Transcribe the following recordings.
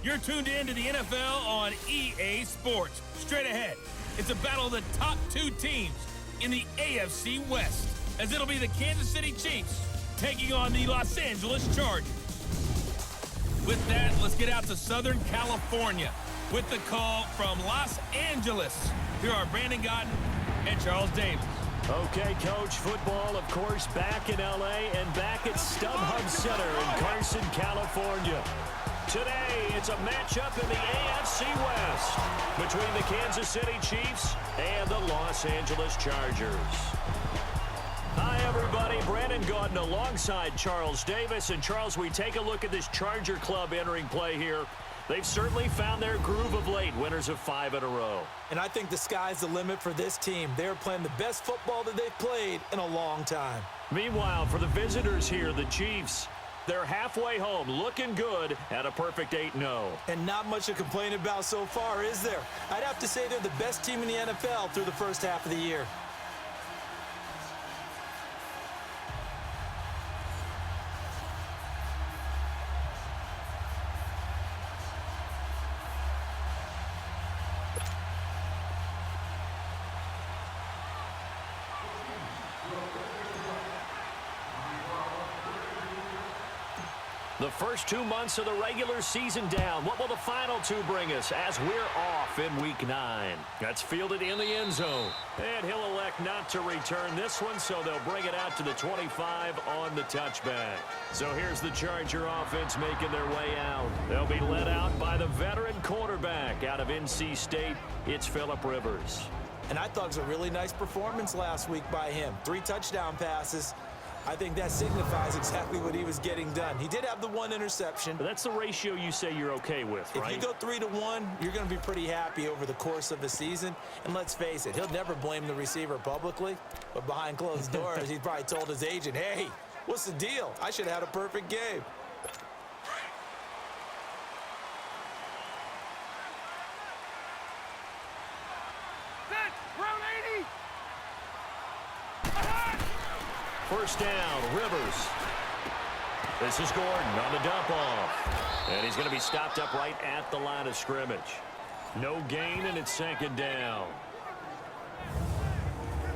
You're tuned in to the NFL on EA Sports. Straight ahead, it's a battle of the top two teams in the AFC West, as it'll be the Kansas City Chiefs taking on the Los Angeles Chargers. With that, let's get out to Southern California with the call from Los Angeles. Here are Brandon Gotten and Charles Davis. Okay, Coach, football, of course, back in L.A. and back at StubHub Center in Carson, California. Today, it's a matchup in the AFC West between the Kansas City Chiefs and the Los Angeles Chargers. Hi, everybody. Brandon Gaudin alongside Charles Davis. And, Charles, we take a look at this Charger club entering play here. They've certainly found their groove of late, winners of 5 in a row. And I think the sky's the limit for this team. They're playing the best football that they've played in a long time. Meanwhile, for the visitors here, the Chiefs, they're halfway home, looking good at a perfect 8-0. And not much to complain about so far, is there? I'd have to say they're the best team in the NFL through the first half of the year. The first 2 months of the regular season down. What will the final 2 bring us as we're off in Week 9? That's fielded in the end zone. And he'll elect not to return this one, so they'll bring it out to the 25 on the touchback. So here's the Charger offense making their way out. They'll be led out by the veteran quarterback out of NC State. It's Phillip Rivers. And I thought it was a really nice performance last week by him. 3 touchdown passes. I think that signifies exactly what he was getting done. He did have the 1 interception. But that's the ratio you say you're okay with, right? If you go 3-1, you're going to be pretty happy over the course of the season. And let's face it, he'll never blame the receiver publicly. But behind closed doors, he probably told his agent, hey, what's the deal? I should have had a perfect game. First down, Rivers. This is Gordon on the dump off. And he's going to be stopped up right at the line of scrimmage. No gain, and it's 2nd down.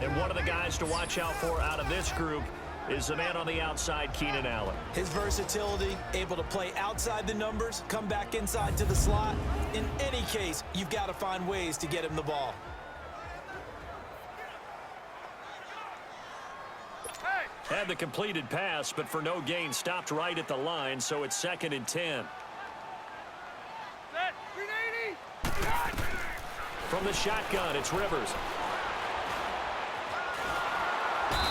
And one of the guys to watch out for out of this group is the man on the outside, Keenan Allen. His versatility, able to play outside the numbers, come back inside to the slot. In any case, you've got to find ways to get him the ball. Had the completed pass, but for no gain, stopped right at the line, so it's 2nd and 10. From the shotgun, it's Rivers.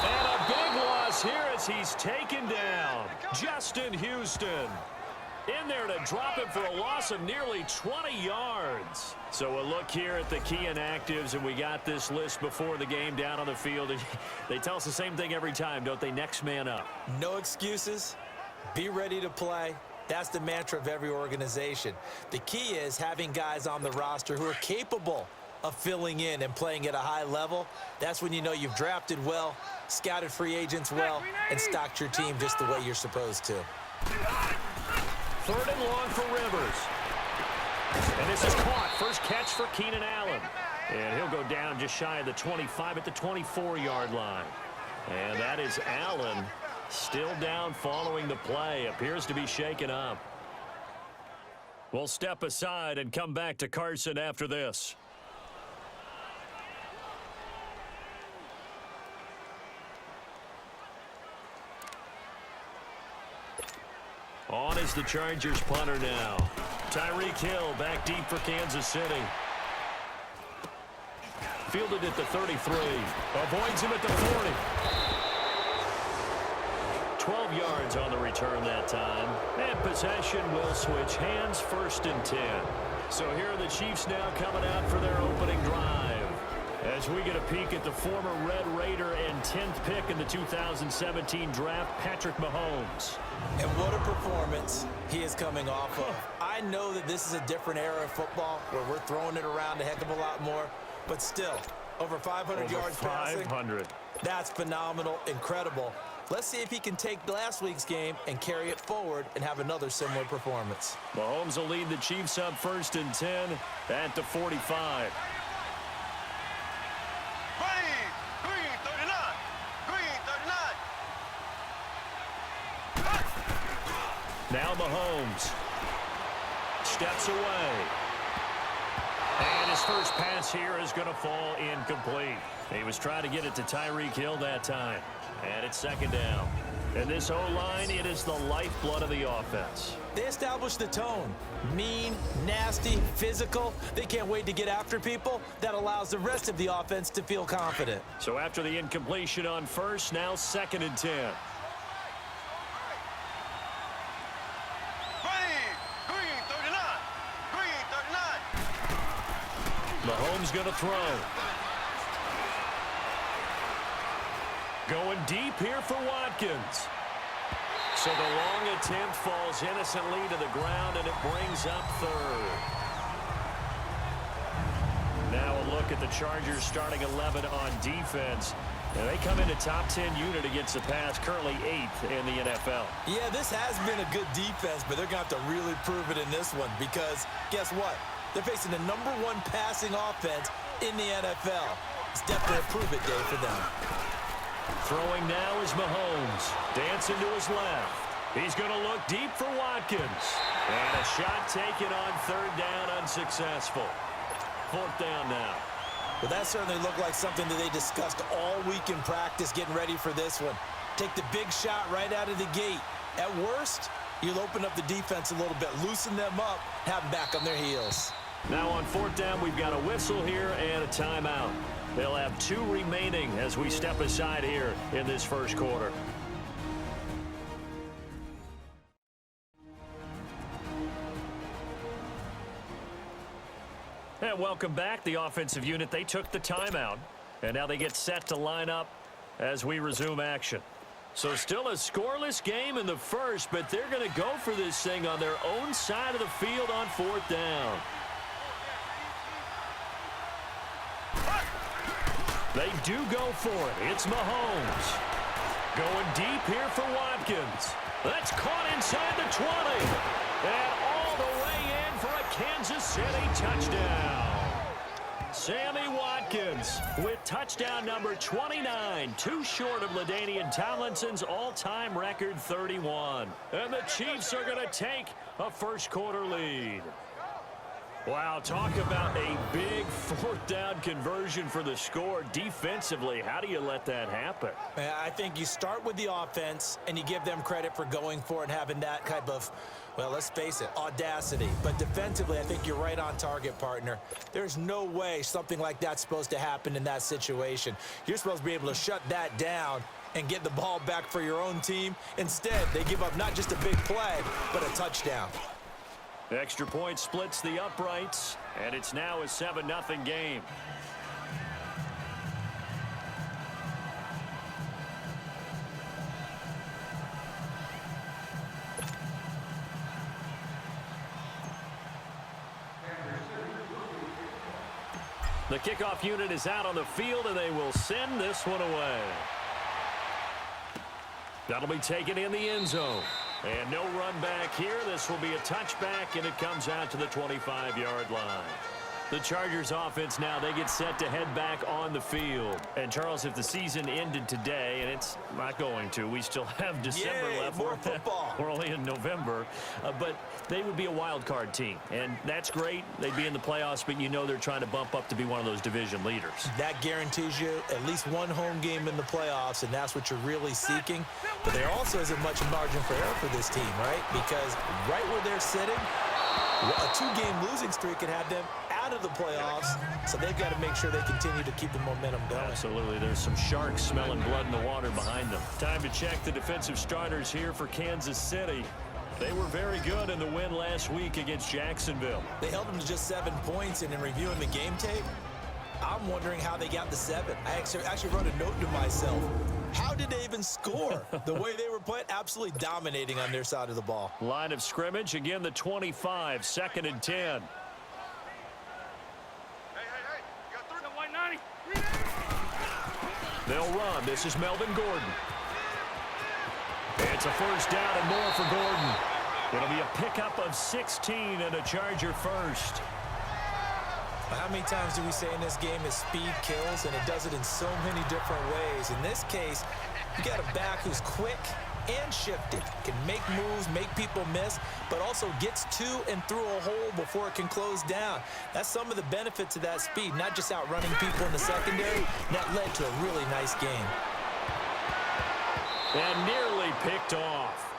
And a big loss here as he's taken down. Justin Houston in there to drop him for a loss of nearly 20 yards. So a look here at the key inactives, and we got this list before the game down on the field. They tell us the same thing every time, don't they? Next man up. No excuses. Be ready to play. That's the mantra of every organization. The key is having guys on the roster who are capable of filling in and playing at a high level. That's when you know you've drafted well, scouted free agents well, and stocked your team just the way you're supposed to. 3rd and long for Rivers. And this is caught. First catch for Keenan Allen. And he'll go down just shy of the 25 at the 24-yard line. And that is Allen still down following the play. Appears to be shaken up. We'll step aside and come back to Carson after this. On is the Chargers punter now. Tyreek Hill back deep for Kansas City. Fielded at the 33. Avoids him at the 40. 12 yards on the return that time. And possession will switch hands, 1st and 10. So here are the Chiefs now coming out for their opening drive. As we get a peek at the former Red Raider and 10th pick in the 2017 draft, Patrick Mahomes. And what a performance he is coming off of. I know that this is a different era of football where we're throwing it around a heck of a lot more, but still, over 500 yards passing. 500. That's phenomenal, incredible. Let's see if he can take last week's game and carry it forward and have another similar performance. Mahomes will lead the Chiefs up 1st and 10 at the 45. Now Mahomes steps away. And his first pass here is going to fall incomplete. He was trying to get it to Tyreek Hill that time. And it's 2nd down. And this O-line, it is the lifeblood of the offense. They established the tone. Mean, nasty, physical. They can't wait to get after people. That allows the rest of the offense to feel confident. So after the incompletion on 1st, now 2nd and 10. Mahomes going to throw. Going deep here for Watkins. So the long attempt falls innocently to the ground, and it brings up 3rd. Now a look at the Chargers starting 11 on defense. And they come in a top 10 unit against the pass, currently 8th in the NFL. Yeah, this has been a good defense, but they're going to have to really prove it in this one because guess what? They're facing the #1 passing offense in the NFL. It's definitely a prove-it day for them. Throwing now is Mahomes. Dancing to his left. He's going to look deep for Watkins. And a shot taken on 3rd down, unsuccessful. 4th down now. Well, that certainly looked like something that they discussed all week in practice getting ready for this one. Take the big shot right out of the gate. At worst, you'll open up the defense a little bit, loosen them up, have them back on their heels. Now on 4th down, we've got a whistle here and a timeout. They'll have 2 remaining as we step aside here in this 1st quarter. And welcome back. The offensive unit, they took the timeout. And now they get set to line up as we resume action. So still a scoreless game in the 1st, but they're going to go for this thing on their own side of the field on 4th down. They do go for it. It's Mahomes. Going deep here for Watkins. That's caught inside the 20. And all the way in for a Kansas City touchdown. Sammy Watkins with touchdown number 29, too short of LaDainian Tomlinson's all-time record 31. And the Chiefs are going to take a 1st quarter lead. Wow, talk about a big 4th down conversion for the score. Defensively, how do you let that happen? I think you start with the offense, and you give them credit for going for it and having that type of, well, let's face it, audacity. But defensively, I think you're right on target, partner. There's no way something like that's supposed to happen in that situation. You're supposed to be able to shut that down and get the ball back for your own team. Instead, they give up not just a big play, but a touchdown. Extra point splits the uprights, and it's now a 7-0 game. The kickoff unit is out on the field, and they will send this one away. That'll be taken in the end zone. And no run back here. This will be a touchback, and it comes out to the 25-yard line. The Chargers offense now, they get set to head back on the field. And, Charles, if the season ended today, and it's not going to, we still have December left. More football. We're only in November. But they would be a wild card team. And that's great. They'd be in the playoffs, but you know they're trying to bump up to be one of those division leaders. That guarantees you at least one home game in the playoffs, and that's what you're really seeking. But there also isn't much margin for error for this team, right? Because right where they're sitting, a 2-game losing streak could have them out of the playoffs, so they've got to make sure they continue to keep the momentum going. Absolutely. There's some sharks smelling blood in the water behind them. Time to check the defensive starters here for Kansas City. They were very good in the win last week against Jacksonville. They held them to just 7 points, and in reviewing the game tape, I'm wondering how they got the 7. I actually wrote a note to myself. How did they even score? The way they were playing, absolutely dominating on their side of the ball. Line of scrimmage, again the 25, 2nd and 10. They'll run. This is Melvin Gordon. It's a first down and more for Gordon. It'll be a pickup of 16 and a Charger first. How many times do we say in this game that speed kills, and it does it in so many different ways? In this case, you got a back who's quick and shifty, can make moves, make people miss, but also gets to and through a hole before it can close down. That's some of the benefits of that speed, not just outrunning people in the secondary. That led to a really nice game. And nearly picked off.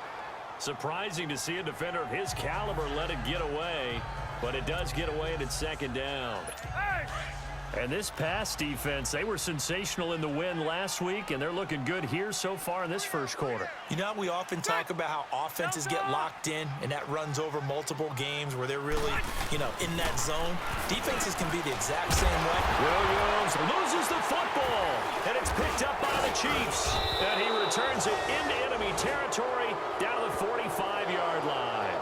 Surprising to see a defender of his caliber let it get away, but it does get away and it's second down. And this pass defense, they were sensational in the win last week, and they're looking good here so far in this first quarter. You know, we often talk about how offenses get locked in, and that runs over multiple games where they're really, in that zone. Defenses can be the exact same way. Williams loses the football, and it's picked up by the Chiefs. And he returns it into enemy territory down to the 45-yard line.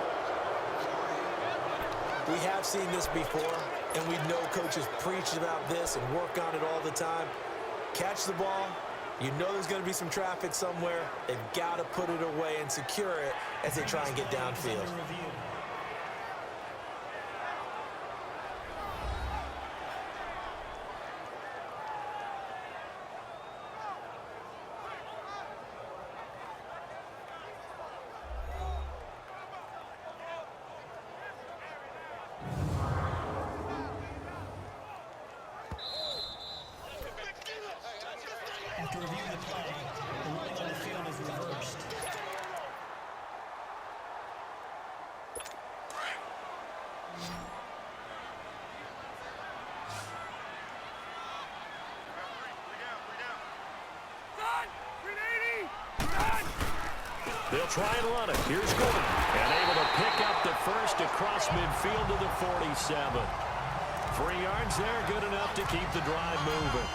We have seen this before, and we know coaches preach about this and work on it all the time. Catch the ball. You know there's going to be some traffic somewhere. They've got to put it away and secure it as they try and get downfield. After reviewing the play, the ruling on the field is reversed. They'll try and run it. Here's Gordon. And able to pick up the first across midfield to the 47. 3 yards there, good enough to keep the drive moving.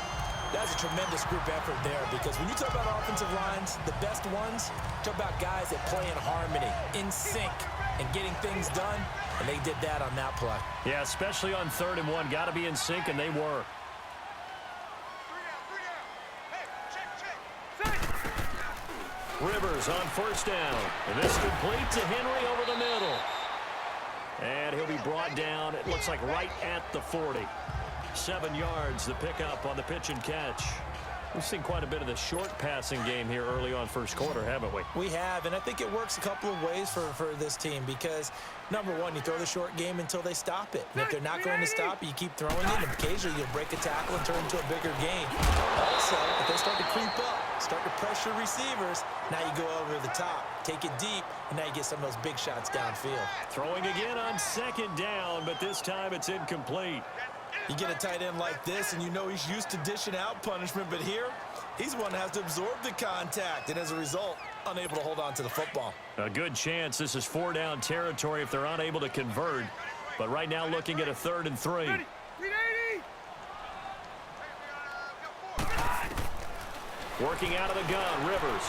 That's a tremendous group effort there, because when you talk about offensive lines, the best ones, talk about guys that play in harmony, in sync, and getting things done, and they did that on that play. Yeah, especially on 3rd and 1. Got to be in sync, and they were. Rivers on first down. And this complete to Henry over the middle. And he'll be brought down, it looks like right at the 40. 7 yards, the pickup on the pitch and catch. We've seen quite a bit of the short passing game here early on first quarter, haven't we? We have, and I think it works a couple of ways for this team, because, number one, you throw the short game until they stop it. And if they're not going to stop it, you keep throwing it, and occasionally you'll break a tackle and turn into a bigger game. Also, if they start to creep up, start to pressure receivers, now you go over the top, take it deep, and now you get some of those big shots downfield. Throwing again on 2nd down, but this time it's incomplete. You get a tight end like this, and you know he's used to dishing out punishment, but here, he's the one that has to absorb the contact, and as a result, unable to hold on to the football. A good chance this is 4-down territory if they're unable to convert, but right now looking at a 3rd and 3. Working out of the gun, Rivers.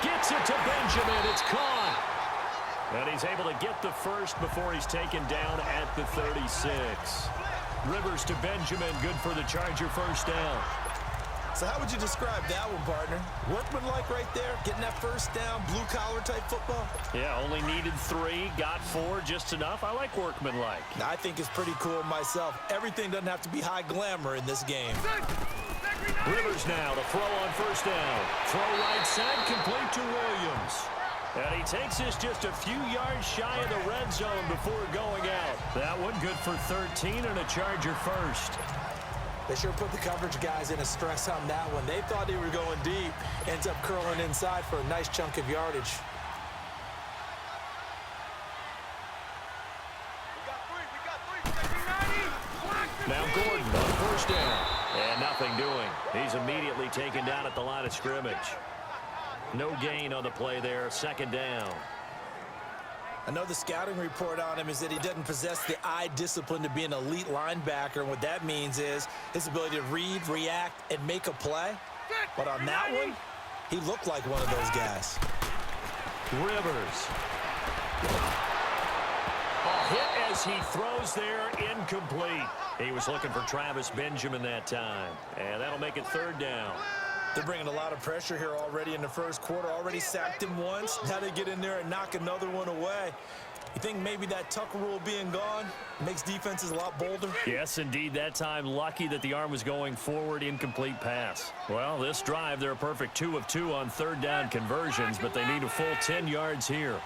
Gets it to Benjamin, it's caught. And he's able to get the first before he's taken down at the 36. Rivers to Benjamin, good for the Charger first down. So how would you describe that one, partner? Workmanlike right there, getting that first down, blue-collar type football? Yeah, only needed 3, got 4, just enough. I like workmanlike. I think it's pretty cool myself. Everything doesn't have to be high glamour in this game. Rivers now to throw on first down. Throw right side, complete to Williams. And he takes this just a few yards shy of the red zone before going out. That one good for 13 and a Charger first. They sure put the coverage guys in a stress on that one. They thought they were going deep. Ends up curling inside for a nice chunk of yardage. Now Gordon on first down. And nothing doing. He's immediately taken down at the line of scrimmage. No gain on the play there, 2nd down. I know the scouting report on him is that he doesn't possess the eye discipline to be an elite linebacker. And what that means is his ability to read, react, and make a play. But on that one, he looked like one of those guys. Rivers. A hit as he throws there, incomplete. He was looking for Travis Benjamin that time. And that'll make it 3rd down. They're bringing a lot of pressure here already in the first quarter. Already sacked him once. Now they get in there and knock another one away. You think maybe that Tucker rule being gone makes defenses a lot bolder? Yes, indeed. That time, lucky that the arm was going forward, incomplete pass. Well, this drive, they're a perfect 2 of 2 on third down conversions, but they need a full 10 yards here.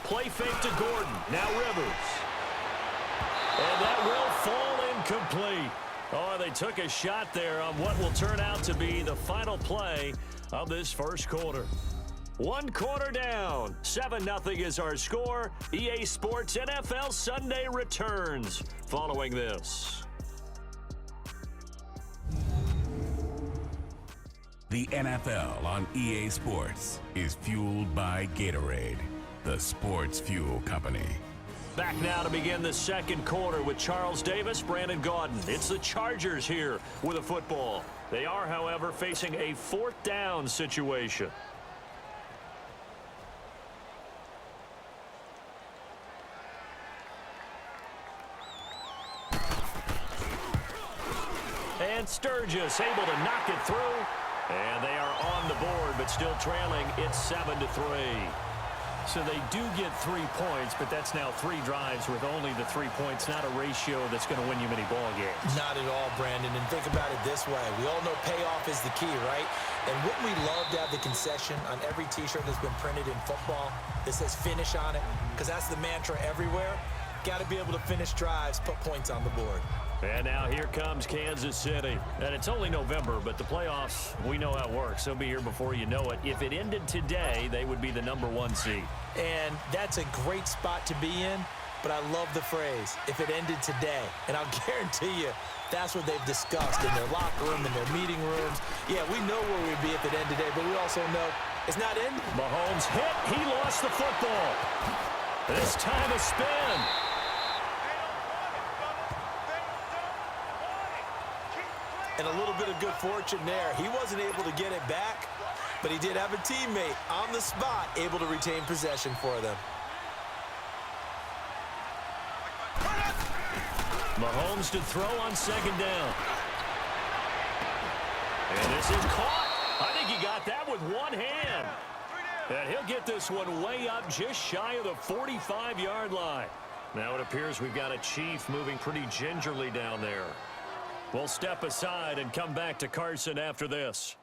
Play fake to Gordon. Now Rivers. And that will fall incomplete. Oh, they took a shot there on what will turn out to be the final play of this first quarter. 1 quarter down. 7-0 is our score. EA Sports NFL Sunday returns following this. The NFL on EA Sports is fueled by Gatorade, the sports fuel company. Back now to begin the second quarter with Charles Davis, Brandon Gaudin. It's the Chargers here with a football. They are, however, facing a 4th down situation. And Sturgis able to knock it through. And they are on the board, but still trailing. It's 7-3. So they do get 3 points, but that's now 3 drives with only the 3 points, not a ratio that's going to win you many ball games. Not at all, Brandon. And think about it this way. We all know payoff is the key, right? And wouldn't we love to have the concession on every T-shirt that's been printed in football that says finish on it? Because that's the mantra everywhere. Got to be able to finish drives, put points on the board. And now here comes Kansas City. And it's only November, but the playoffs, we know how it works. They'll be here before you know it. If it ended today, they would be the #1 seed. And that's a great spot to be in, but I love the phrase, if it ended today. And I'll guarantee you, that's what they've discussed in their locker room, in their meeting rooms. Yeah, we know where we'd be if it ended today, but we also know it's not in. Mahomes hit. He lost the football. This time a spin. And a little bit of good fortune there. He wasn't able to get it back, but he did have a teammate on the spot able to retain possession for them. Mahomes to throw on 2nd down. And this is caught. I think he got that with one hand. And he'll get this one way up just shy of the 45-yard line. Now it appears we've got a Chief moving pretty gingerly down there. We'll step aside and come back to Carson after this.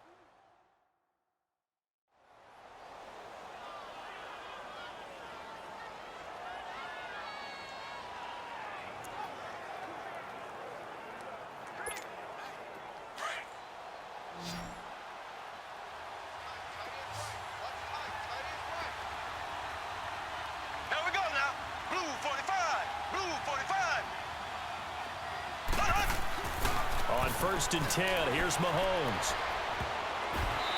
Here we go now. Blue 45. Blue 45. On 1st and 10, here's Mahomes.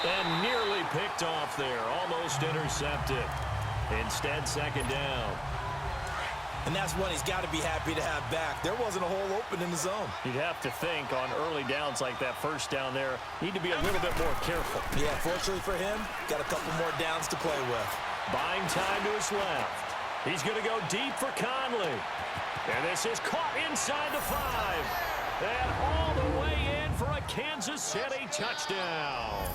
And nearly picked off there. Almost intercepted. Instead, 2nd down. And that's one he's got to be happy to have back. There wasn't a hole open in the zone. You'd have to think on early downs like that 1st down there, need to be a little bit more careful. Yeah, fortunately for him, got a couple more downs to play with. Buying time to his left. He's going to go deep for Conley. And this is caught inside the 5. And all the way in for a Kansas City touchdown.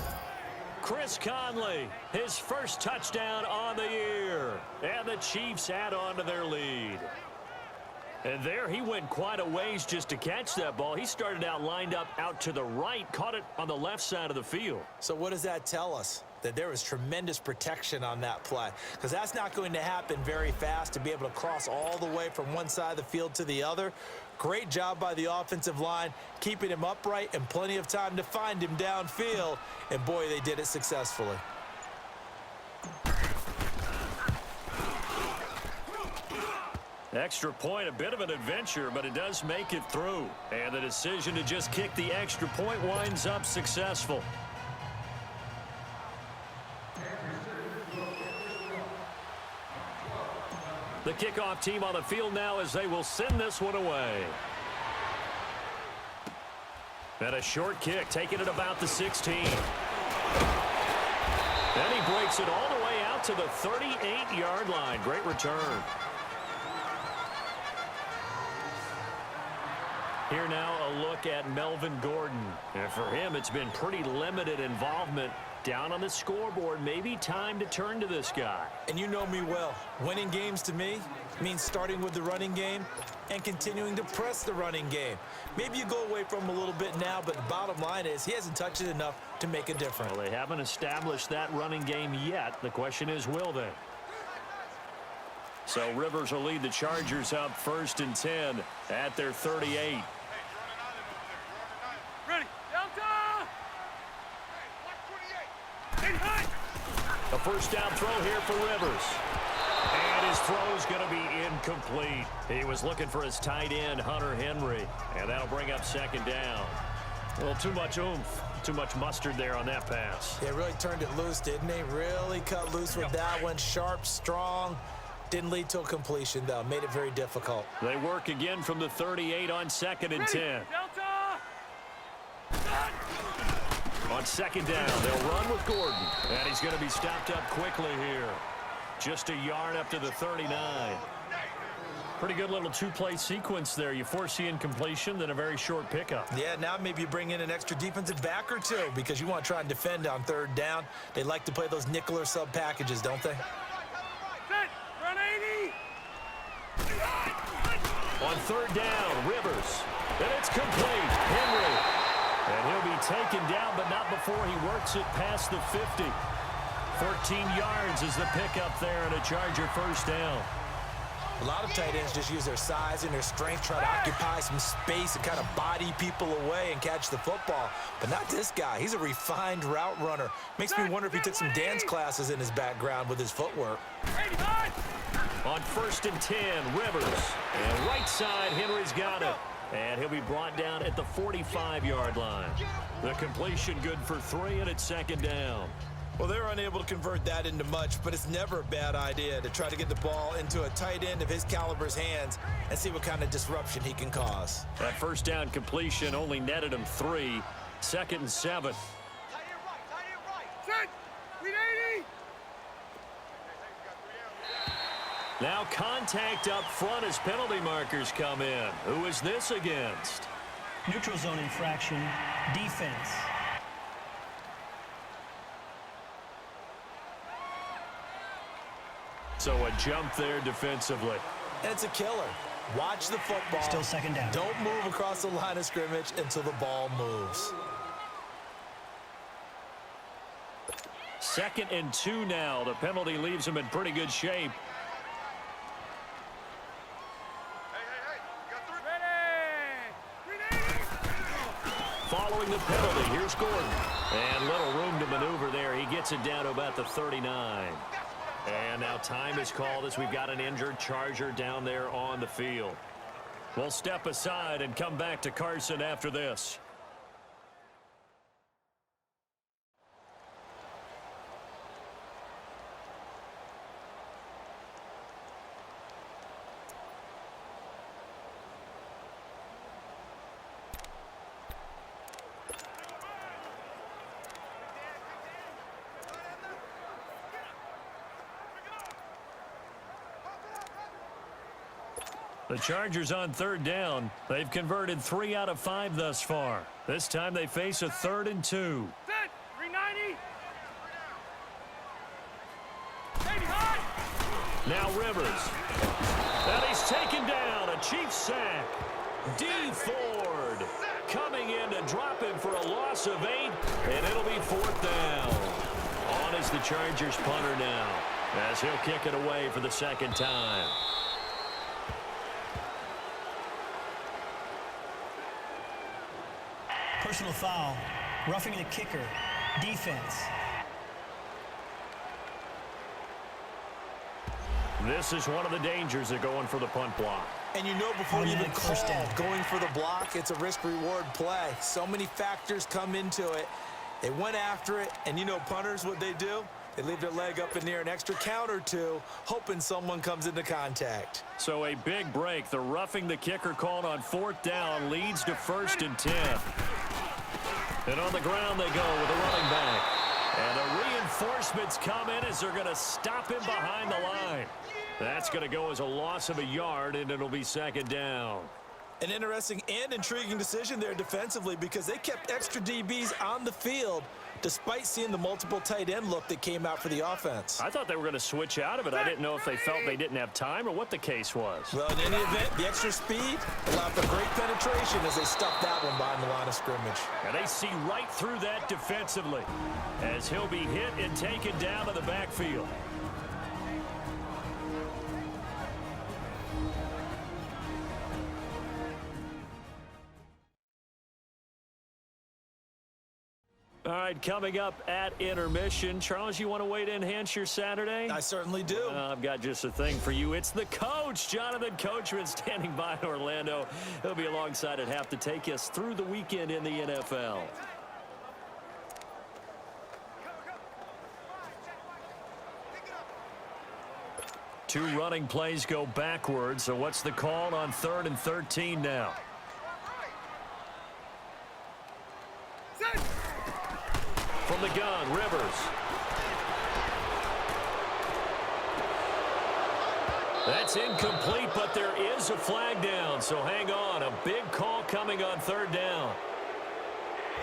Chris Conley, his first touchdown on the year. And the Chiefs add on to their lead. And there he went quite a ways just to catch that ball. He started out lined up out to the right, caught it on the left side of the field. So what does that tell us? That there was tremendous protection on that play. Because that's not going to happen very fast to be able to cross all the way from one side of the field to the other. Great job by the offensive line, keeping him upright and plenty of time to find him downfield. And boy, they did it successfully. Extra point, a bit of an adventure, but it does make it through. And the decision to just kick the extra point winds up successful. The kickoff team on the field now as they will send this one away. And a short kick, taking it about the 16. And he breaks it all the way out to the 38-yard line. Great return. Here now a look at Melvin Gordon. And for him, it's been pretty limited involvement down on the scoreboard. Maybe time to turn to this guy. And you know me well. Winning games to me means starting with the running game and continuing to press the running game. Maybe you go away from him a little bit now, but the bottom line is he hasn't touched it enough to make a difference. Well, they haven't established that running game yet. The question is, will they? So Rivers will lead the Chargers up 1st and 10 at their 38. Ready. Delta! A first down throw here for Rivers. And his throw's going to be incomplete. He was looking for his tight end, Hunter Henry. And that'll bring up 2nd down. Well, too much oomph, too much mustard there on that pass. They really turned it loose, didn't they? Really cut loose with that one. Sharp, strong. Didn't lead to a completion, though. Made it very difficult. They work again from the 38 on 2nd and 10. On 2nd down, they'll run with Gordon. And he's going to be stopped up quickly here. Just a yard up to the 39. Pretty good little two-play sequence there. You force the incompletion, then a very short pickup. Yeah, now maybe you bring in an extra defensive back or two because you want to try and defend on 3rd down. They like to play those nickel or sub packages, don't they? Run 80! On 3rd down, Rivers. And it's complete. Henry. And he'll be taken down, but not before he works it past the 50. 14 yards is the pickup there and a Charger 1st down. A lot of tight ends just use their size and their strength, try to occupy some space and kind of body people away and catch the football. But not this guy. He's a refined route runner. Makes me wonder if he took some dance classes in his background with his footwork. On 1st and 10, Rivers. And right side, Henry's got it. And he'll be brought down at the 45-yard line. The completion good for 3, and it's 2nd down. Well, they were unable to convert that into much, but it's never a bad idea to try to get the ball into a tight end of his caliber's hands and see what kind of disruption he can cause. That 1st down completion only netted him 3. 2nd and 7. Set! Read 80! Now contact up front as penalty markers come in. Who is this against? Neutral zone infraction, defense. So a jump there defensively. And it's a killer. Watch the football. Still 2nd down. Don't move across the line of scrimmage until the ball moves. 2nd and 2 now. The penalty leaves him in pretty good shape. Following the penalty, here's Gordon. And little room to maneuver there. He gets it down to about the 39. And now time is called as we've got an injured Charger down there on the field. We'll step aside and come back to Carson after this. The Chargers on 3rd down. They've converted 3 out of 5 thus far. This time they face a 3rd and 2. Set! 390! Now Rivers. And he's taken down. A Chiefs sack. D. Ford coming in to drop him for a loss of 8. And it'll be 4th down. On is the Chargers punter now, as he'll kick it away for the 2nd time. Personal foul, roughing the kicker, defense. This is one of the dangers of going for the punt block. And you know before you even call First down. going for the block, it's a risk-reward play. So many factors come into it. They went after it, and you know punters, what they do? They leave their leg up in the air an extra count or two, hoping someone comes into contact. So a big break. The roughing the kicker called on 4th down leads to 1st and 10. And on the ground they go with a running back. And the reinforcements come in as they're going to stop him behind the line. That's going to go as a loss of a yard, and it'll be 2nd down. An interesting and intriguing decision there defensively because they kept extra DBs on the field despite seeing the multiple tight end look that came out for the offense. I thought they were going to switch out of it. I didn't know if they felt they didn't have time or what the case was. Well, in any event, the extra speed allowed for great penetration as they stuffed that one behind the line of scrimmage. And they see right through that defensively as he'll be hit and taken down to the backfield. All right, coming up at intermission. Charles, you want to wait to enhance your Saturday? I certainly do. I've got just a thing for you. It's the coach, Jonathan Coachman, standing by in Orlando. He'll be alongside at half to take us through the weekend in the NFL. Two running plays go backwards, so what's the call on 3rd and 13 now? From the gun, Rivers. That's incomplete, but there is a flag down, so hang on. A big call coming on 3rd down.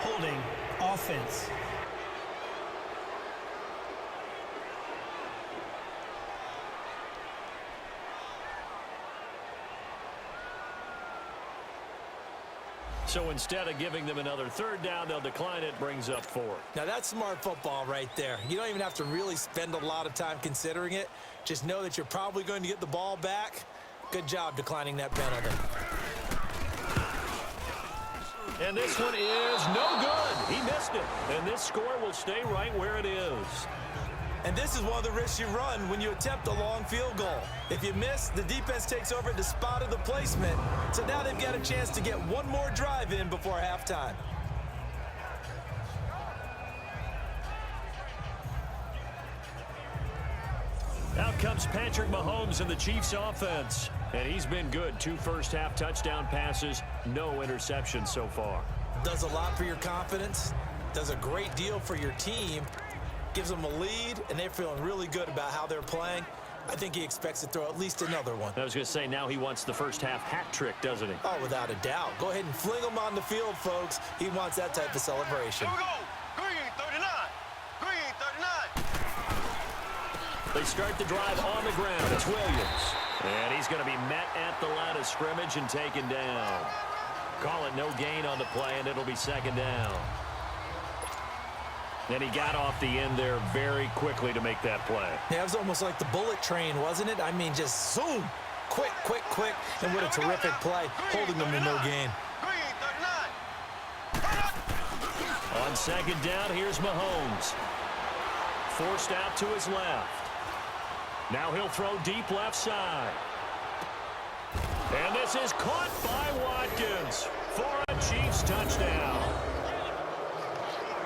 Holding offense. So instead of giving them another 3rd down, they'll decline it, brings up 4. Now that's smart football right there. You don't even have to really spend a lot of time considering it. Just know that you're probably going to get the ball back. Good job declining that penalty. And this one is no good. He missed it. And this score will stay right where it is. And this is one of the risks you run when you attempt a long field goal. If you miss, the defense takes over at the spot of the placement. So now they've got a chance to get one more drive in before halftime. Out comes Patrick Mahomes in the Chiefs offense. And he's been good. 2 first-half touchdown passes, no interceptions so far. Does a lot for your confidence. Does a great deal for your team. Gives them a lead, and they're feeling really good about how they're playing. I think he expects to throw at least another one. I was going to say, now he wants the first-half hat trick, doesn't he? Oh, without a doubt. Go ahead and fling him on the field, folks. He wants that type of celebration. Here we go. Green 39. Green 39. They start the drive on the ground. It's Williams. And he's going to be met at the line of scrimmage and taken down. Call it no gain on the play, and it'll be 2nd down. And he got off the end there very quickly to make that play. Yeah, it was almost like the bullet train, wasn't it? I mean, just zoom. Quick, quick, quick. And what a terrific play, holding them to no gain. Green 39. On 2nd down, here's Mahomes. Forced out to his left. Now he'll throw deep left side. And this is caught by Watkins for a Chiefs touchdown.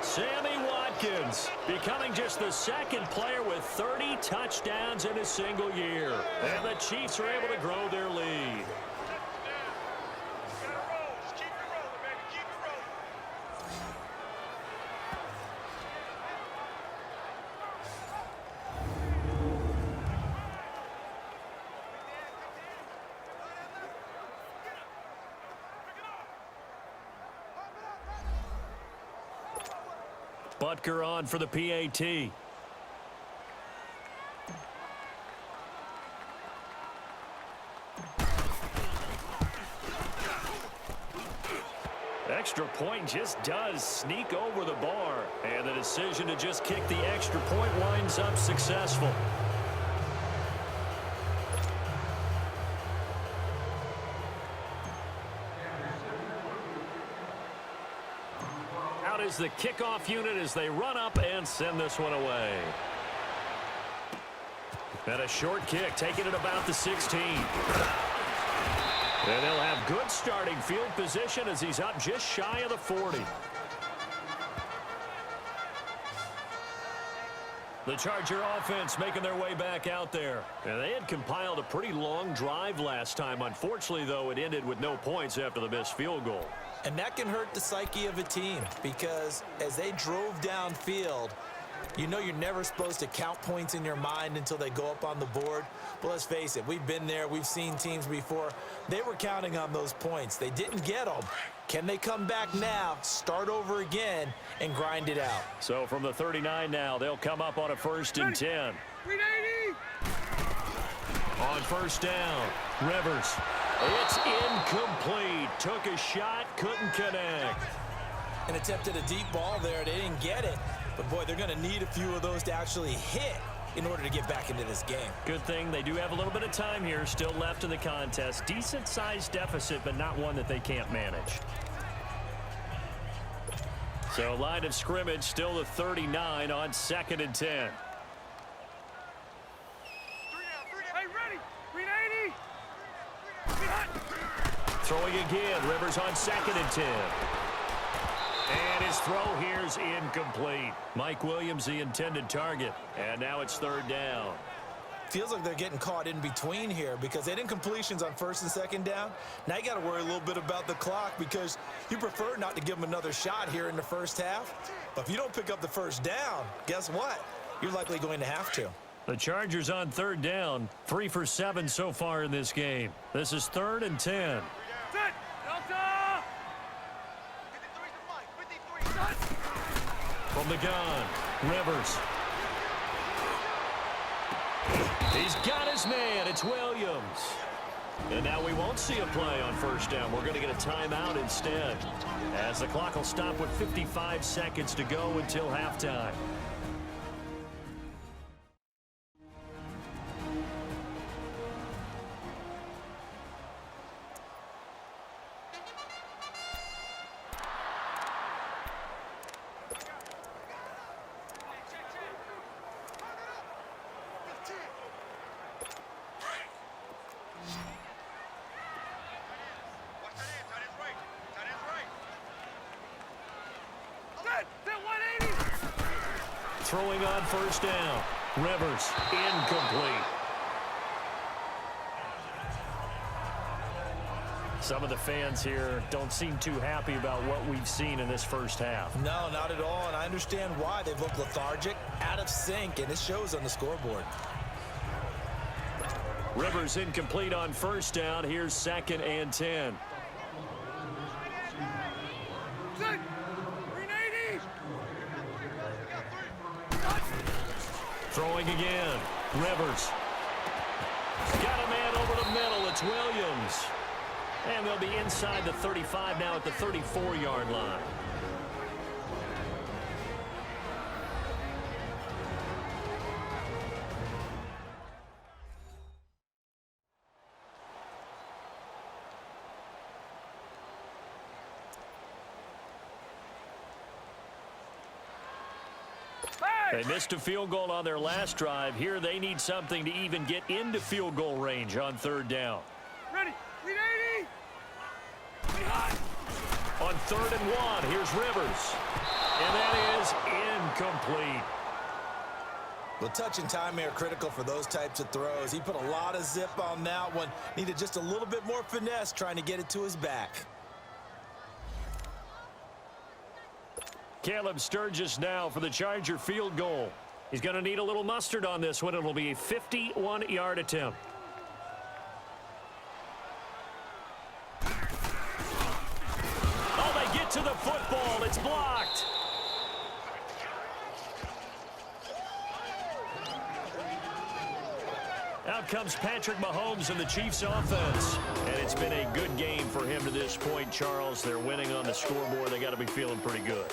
Sammy Watkins becoming just the 2nd player with 30 touchdowns in a single year. And the Chiefs are able to grow their lead. Butker on for the PAT. Extra point just does sneak over the bar. And the decision to just kick the extra point winds up successful. Out is the kickoff unit as they run up and send this one away. And a short kick, taking it about the 16. And they'll have good starting field position as he's up just shy of the 40. The Charger offense making their way back out there. And they had compiled a pretty long drive last time. Unfortunately, though, it ended with no points after the missed field goal. And that can hurt the psyche of a team because as they drove downfield, You know you're never supposed to count points in your mind until they go up on the board. But let's face it, we've been there. We've seen teams before. They were counting on those points. They didn't get them. Can they come back now, start over again, and grind it out? So from the 39 now, they'll come up on a 1st and 10. 380. On 1st down, Rivers. It's incomplete. Took a shot, couldn't connect. And attempted a deep ball there. They didn't get it. But, boy, they're going to need a few of those to actually hit in order to get back into this game. Good thing they do have a little bit of time here still left in the contest. Decent-sized deficit, but not one that they can't manage. So line of scrimmage still the 39 on 2nd and 10. Hey, ready. 380. Throwing again. Rivers on 2nd and 10. And his throw here's incomplete. Mike Williams, the intended target. And now it's 3rd down. Feels like they're getting caught in between here because they didn't completions on 1st and 2nd down. Now you got to worry a little bit about the clock because you prefer not to give them another shot here in the first half. But if you don't pick up the 1st down, guess what? You're likely going to have to. The Chargers on 3rd down. 3 for 7 so far in this game. This is 3rd and 10. Set. Delta. 53. From the gun, Rivers. He's got his man. It's Williams. And now we won't see a play on 1st down. We're going to get a timeout instead, as the clock will stop with 55 seconds to go until halftime. Throwing on 1st down. Rivers, incomplete. Some of the fans here don't seem too happy about what we've seen in this first half. No, not at all, and I understand why. They've looked lethargic, out of sync, and it shows on the scoreboard. Rivers incomplete on 1st down. Here's 2nd and 10. Throwing again. Rivers. Got a man over the middle. It's Williams. And they'll be inside the 35 now at the 34-yard line. They missed a field goal on their last drive. Here they need something to even get into field goal range on 3rd down. Ready. 380. On 3rd and 1, here's Rivers. And that is incomplete. Well, touch and time are critical for those types of throws. He put a lot of zip on that one. Needed just a little bit more finesse trying to get it to his back. Caleb Sturgis now for the Charger field goal. He's going to need a little mustard on this one. It'll be a 51-yard attempt. Oh, they get to the football. It's blocked. Out comes Patrick Mahomes and the Chiefs offense. And it's been a good game for him to this point, Charles. They're winning on the scoreboard. They got to be feeling pretty good.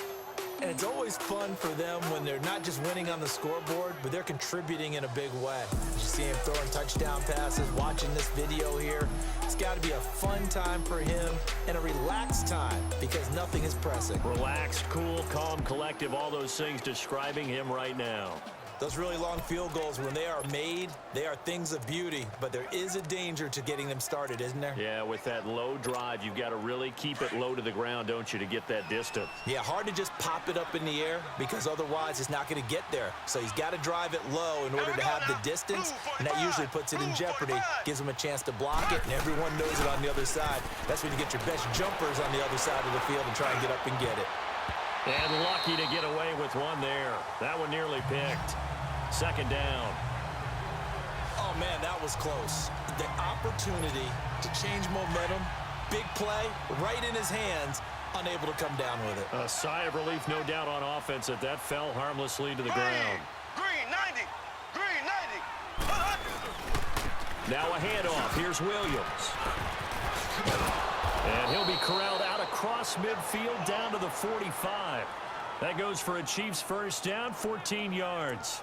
And it's always fun for them when they're not just winning on the scoreboard, but they're contributing in a big way. You see him throwing touchdown passes, watching this video here. It's got to be a fun time for him and a relaxed time because nothing is pressing. Relaxed, cool, calm, collective, all those things describing him right now. Those really long field goals, when they are made, they are things of beauty, but there is a danger to getting them started, isn't there? Yeah, with that low drive, you've got to really keep it low to the ground, don't you, to get that distance. Yeah, hard to just pop it up in the air because otherwise it's not going to get there. So he's got to drive it low in order to have the distance, and that usually puts it in jeopardy, gives him a chance to block it, and everyone knows it on the other side. That's when you get your best jumpers on the other side of the field and try and get up and get it. And lucky to get away with one there. That one nearly picked. Second down. Oh, man, that was close. The opportunity to change momentum, big play, right in his hands, unable to come down with it. A sigh of relief, no doubt, on offense that fell harmlessly to the ground. Green 90. Green 90. Now a handoff. Here's Williams. And he'll be corralled out across midfield down to the 45. That goes for a Chiefs first down, 14 yards.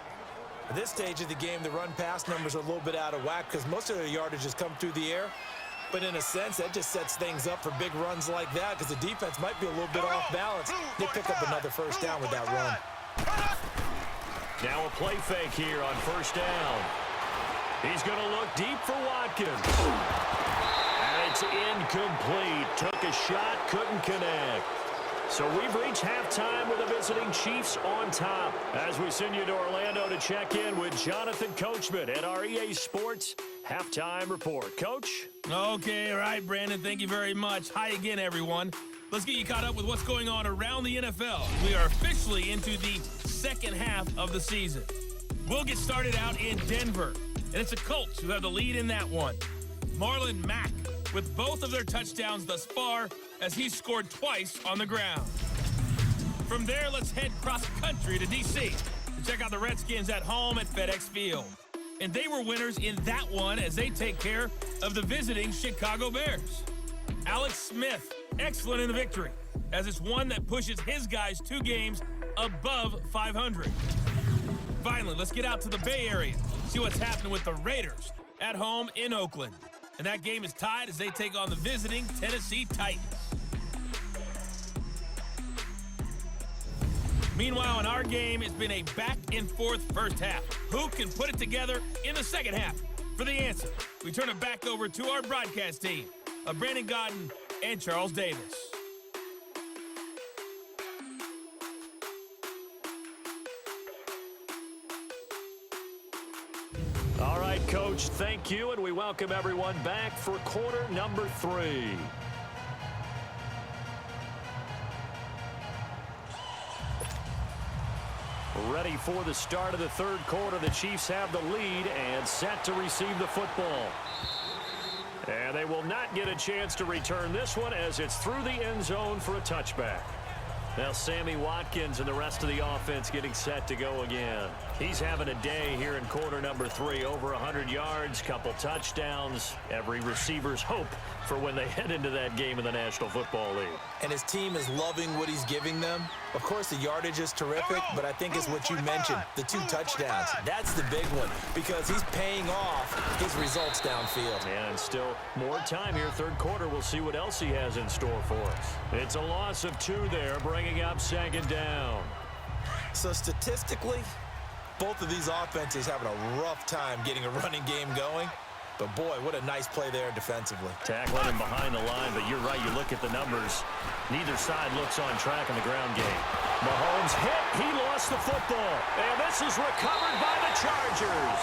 At this stage of the game, the run-pass numbers are a little bit out of whack because most of their yardage has come through the air. But in a sense, that just sets things up for big runs like that because the defense might be a little bit off balance. They pick up another first down with that run. Now a play fake here on first down. He's going to look deep for Watkins. And it's incomplete. Took a shot, couldn't connect. So we've reached halftime with the visiting Chiefs on top. As we send you to Orlando to check in with Jonathan Coachman at our EA Sports Halftime Report. Coach? Okay, all right, Brandon, thank you very much. Hi again, everyone. Let's get you caught up with what's going on around the NFL. We are officially into the second half of the season. We'll get started out in Denver, and it's the Colts who have the lead in that one. Marlon Mack with both of their touchdowns thus far as he scored twice on the ground. From there, let's head cross-country to D.C. to check out the Redskins at home at FedEx Field. And they were winners in that one as they take care of the visiting Chicago Bears. Alex Smith, excellent in the victory, as it's one that pushes his guys 2 games above 500. Finally, let's get out to the Bay Area, see what's happening with the Raiders at home in Oakland. And that game is tied as they take on the visiting Tennessee Titans. Meanwhile, in our game, it's been a back-and-forth first half. Who can put it together in the second half? For the answer, we turn it back over to our broadcast team of Brandon Godden and Charles Davis. All right, Coach, thank you, and we welcome everyone back for quarter number 3. Ready for the start of the third quarter. The Chiefs have the lead and set to receive the football. And they will not get a chance to return this one as it's through the end zone for a touchback. Now Sammy Watkins and the rest of the offense getting set to go again. He's having a day here in quarter number 3. Over 100 yards, couple touchdowns. Every receiver's hope for when they head into that game in the National Football League. And his team is loving what he's giving them. Of course, the yardage is terrific, but I think it's what you mentioned, the 2 touchdowns. That's the big one because he's paying off his results downfield. And still more time here. Third quarter, we'll see what else he has in store for us. It's a loss of 2 there, bringing up second down. So statistically, both of these offenses having a rough time getting a running game going. But, boy, what a nice play there defensively. Tackling him behind the line, but you're right. You look at the numbers. Neither side looks on track in the ground game. Mahomes hit. He lost the football. And this is recovered by the Chargers.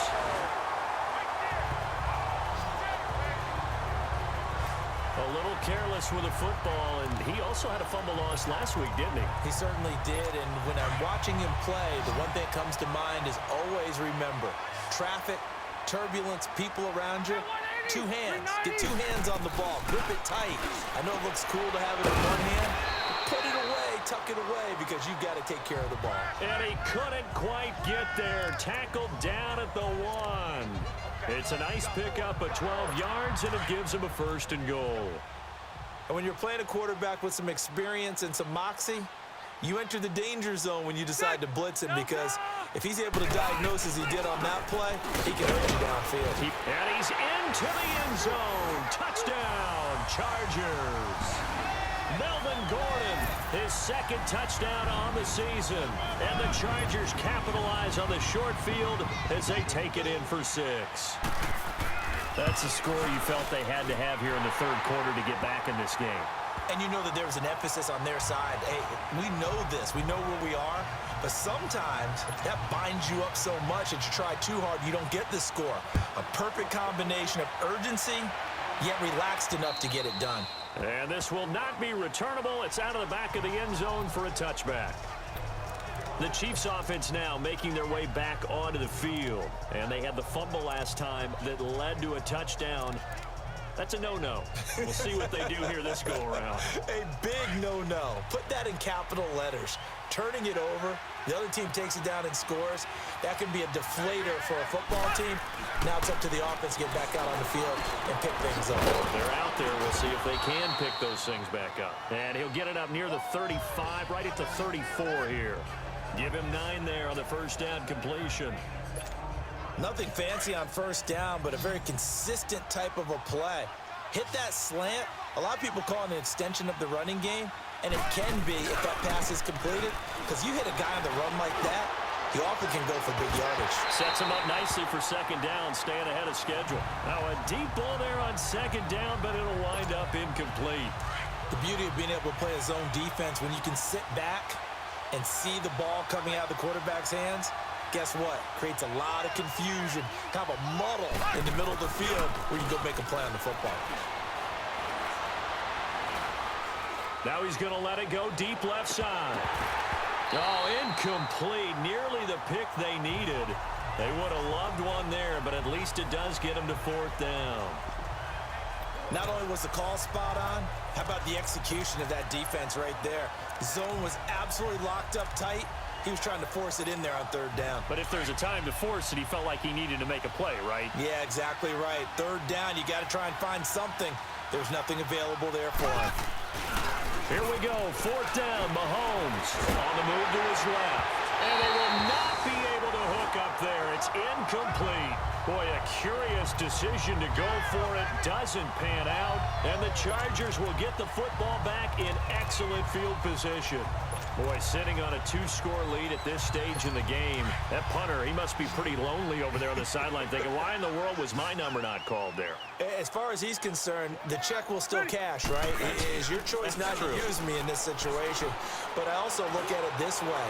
A little careless with the football, and he also had a fumble loss last week, didn't he? He certainly did, and when I'm watching him play, the one thing that comes to mind is always remember, traffic, turbulence, people around you, 2 hands. Get 2 hands on the ball. Grip it tight. I know it looks cool to have it in one hand. Put it away, tuck it away, because you've got to take care of the ball. And he couldn't quite get there. Tackled down at the 1. It's a nice pickup of 12 yards, and it gives him a first and goal. And when you're playing a quarterback with some experience and some moxie, you enter the danger zone when you decide to blitz him, because if he's able to diagnose as he did on that play, he can hurt you downfield. And he's into the end zone. Touchdown, Chargers. Melvin Gordon, his second touchdown on the season. And the Chargers capitalize on the short field as they take it in for 6. That's the score you felt they had to have here in the third quarter to get back in this game. And you know that there was an emphasis on their side. Hey, we know this. We know where we are. But sometimes that binds you up so much that you try too hard, you don't get the score. A perfect combination of urgency, yet relaxed enough to get it done. And this will not be returnable. It's out of the back of the end zone for a touchback. The Chiefs offense now making their way back onto the field. And they had the fumble last time that led to a touchdown. That's a no-no. We'll see what they do here this go-around. A big no-no. Put that in capital letters. Turning it over, the other team takes it down and scores. That can be a deflator for a football team. Now it's up to the offense to get back out on the field and pick things up. They're out there. We'll see if they can pick those things back up. And he'll get it up near the 35, right at the 34 here. Give him 9 there on the first down completion. Nothing fancy on first down, but a very consistent type of a play. Hit that slant. A lot of people call it an extension of the running game, and it can be if that pass is completed, because you hit a guy on the run like that, he often can go for big yardage. Sets him up nicely for second down, staying ahead of schedule. Now a deep ball there on second down, but it'll wind up incomplete. The beauty of being able to play a zone defense when you can sit back and see the ball coming out of the quarterback's hands, guess what? Creates a lot of confusion, kind of a muddle in the middle of the field where you can go make a play on the football. Now he's going to let it go deep left side. Oh, incomplete. Nearly the pick they needed. They would have loved one there, but at least it does get them to fourth down. Not only was the call spot on, how about the execution of that defense right there? The zone was absolutely locked up tight. He was trying to force it in there on third down. But if there's a time to force it, he felt like he needed to make a play, right? Yeah, exactly right. Third down, you got to try and find something. There's nothing available there for him. Here we go, fourth down, Mahomes on the move to his left. And they will not be able to hook up there. It's incomplete. Boy, a curious decision to go for it. Doesn't pan out. And the Chargers will get the football back in excellent field position. Boy, sitting on a 2-score lead at this stage in the game. That punter, he must be pretty lonely over there on the sideline thinking, why in the world was my number not called there? As far as he's concerned, the check will still cash, right? It is your choice not to use me in this situation. But I also look at it this way.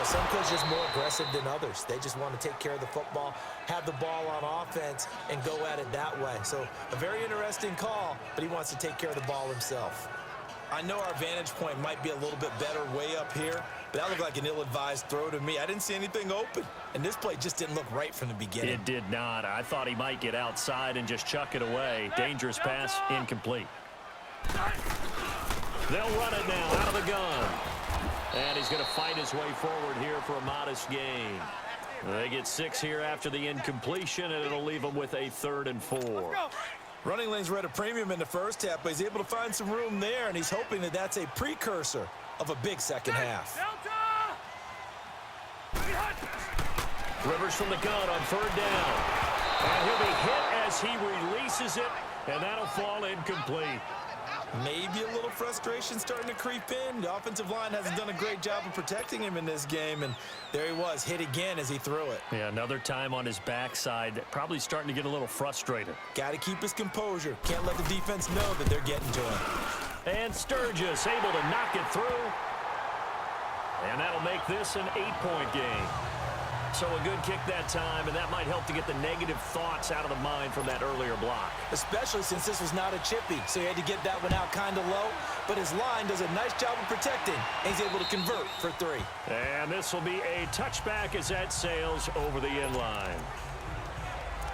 Some coaches are more aggressive than others. They just want to take care of the football, have the ball on offense, and go at it that way. So a very interesting call, but he wants to take care of the ball himself. I know our vantage point might be a little bit better way up here, but that looked like an ill-advised throw to me. I didn't see anything open, and this play just didn't look right from the beginning. It did not. I thought he might get outside and just chuck it away. Dangerous pass, incomplete. They'll run it now out of the gun. And he's going to fight his way forward here for a modest gain. They get 6 here after the incompletion, and it'll leave them with a 3rd and 4. Running lanes were at a premium in the first half, but he's able to find some room there, and he's hoping that that's a precursor of a big second half. Rivers from the gun on 3rd down. And he'll be hit as he releases it, and that'll fall incomplete. Maybe a little frustration starting to creep in. The offensive line hasn't done a great job of protecting him in this game, and there he was, hit again as he threw it. Yeah, another time on his backside, probably starting to get a little frustrated. Got to keep his composure. Can't let the defense know that they're getting to him. And Sturgis able to knock it through. And that'll make this an 8-point game. So a good kick that time, and that might help to get the negative thoughts out of the mind from that earlier block. Especially since this was not a chippy, so he had to get that one out kind of low. But his line does a nice job of protecting, and he's able to convert for 3. And this will be a touchback as that sails over the end line.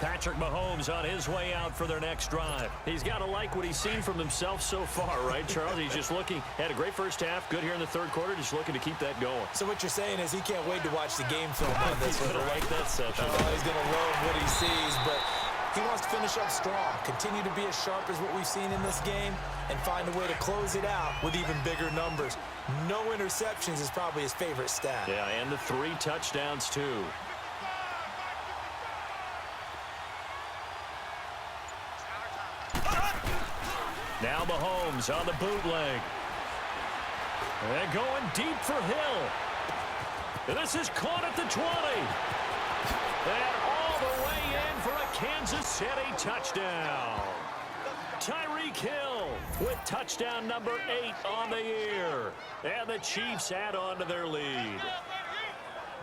Patrick Mahomes on his way out for their next drive. He's got to like what he's seen from himself so far, right, Charles? He's just looking, had a great first half, good here in the 3rd quarter, just looking to keep that going. So what you're saying is he can't wait to watch the game film on this one, right? Like that session. He's going to love what he sees, but he wants to finish up strong, continue to be as sharp as what we've seen in this game, and find a way to close it out with even bigger numbers. No interceptions is probably his favorite stat. Yeah, and the 3 touchdowns, too. Now Mahomes on the bootleg. And going deep for Hill. And this is caught at the 20. And all the way in for a Kansas City touchdown. Tyreek Hill with touchdown number 8 on the year. And the Chiefs add on to their lead.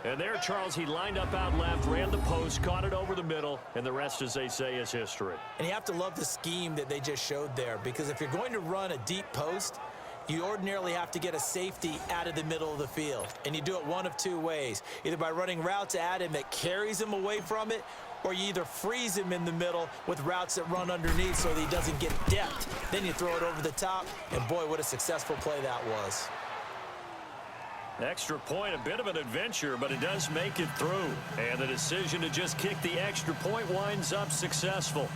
And there, Charles, he lined up out left, ran the post, caught it over the middle, and the rest, as they say, is history. And you have to love the scheme that they just showed there, because if you're going to run a deep post, you ordinarily have to get a safety out of the middle of the field. And you do it one of two ways, either by running routes at him that carries him away from it, or you either freeze him in the middle with routes that run underneath so that he doesn't get depth. Then you throw it over the top, and boy, what a successful play that was. Extra point, a bit of an adventure, but it does make it through. And the decision to just kick the extra point winds up successful.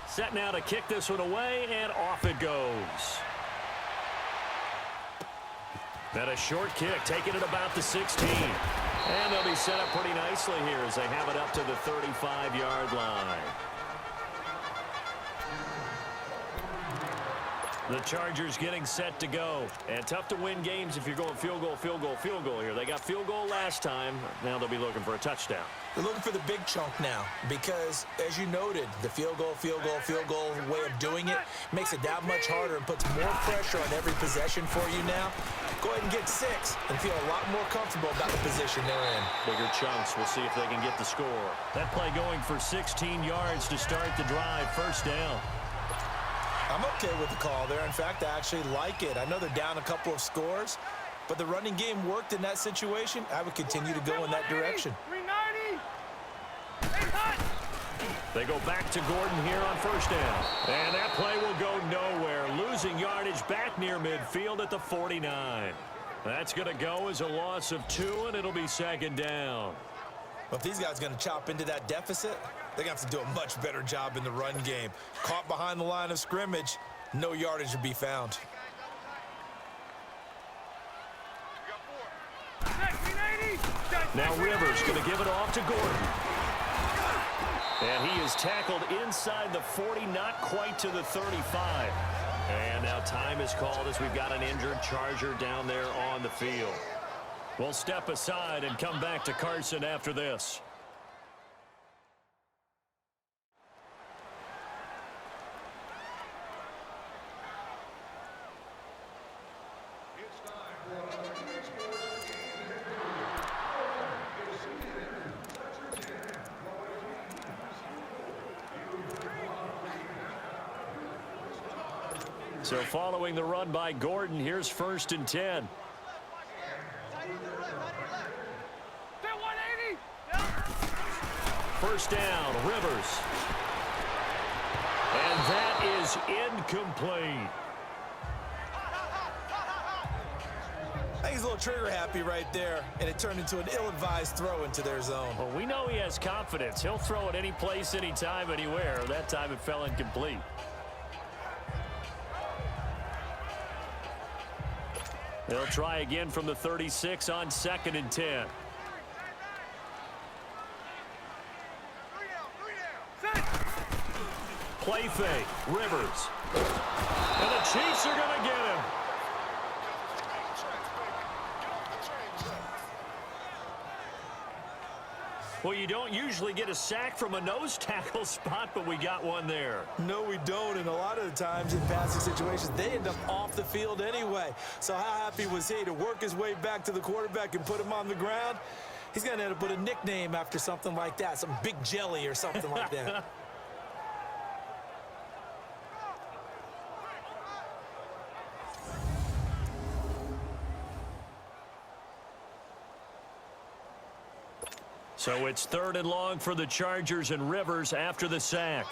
Set now to kick this one away, and off it goes. Then a short kick, taking it about the 16. And they'll be set up pretty nicely here as they have it up to the 35-yard line. The Chargers getting set to go. And tough to win games if you're going field goal, field goal, field goal here. They got field goal last time. Now they'll be looking for a touchdown. They're looking for the big chunk now because, as you noted, the field goal way of doing it makes it that much harder and puts more pressure on every possession for you now. Go ahead and get 6 and feel a lot more comfortable about the position they're in. Bigger chunks. We'll see if they can get the score. That play going for 16 yards to start the drive. First down. I'm okay with the call there. In fact, I actually like it. I know they're down a couple of scores, but the running game worked in that situation. I would continue to go in that direction. 390. They go back to Gordon here on first down. And that play will go nowhere. Losing yardage back near midfield at the 49. That's going to go as a loss of 2, and it'll be second down. Well, if these guys are going to chop into that deficit, they're going to have to do a much better job in the run game. Caught behind the line of scrimmage, no yardage to be found. Now Rivers going to give it off to Gordon. And he is tackled inside the 40, not quite to the 35. And now time is called as we've got an injured Charger down there on the field. We'll step aside and come back to Carson after this. So following the run by Gordon, here's 1st and 10. First down, Rivers. And that is incomplete. I think he's a little trigger happy right there, and it turned into an ill-advised throw into their zone. Well, we know he has confidence. He'll throw it any place, anytime, anywhere. That time it fell incomplete. They'll try again from the 36 on 2nd and 10. Play fake, Rivers. And the Chiefs are going to get him. Well, you don't usually get a sack from a nose tackle spot, but we got one there. No, we don't, and a lot of the times in passing situations, they end up off the field anyway. So how happy was he to work his way back to the quarterback and put him on the ground? He's going to end up with a nickname after something like that, some Big Jelly or something like that. So it's 3rd and long for the Chargers, and Rivers after the sack.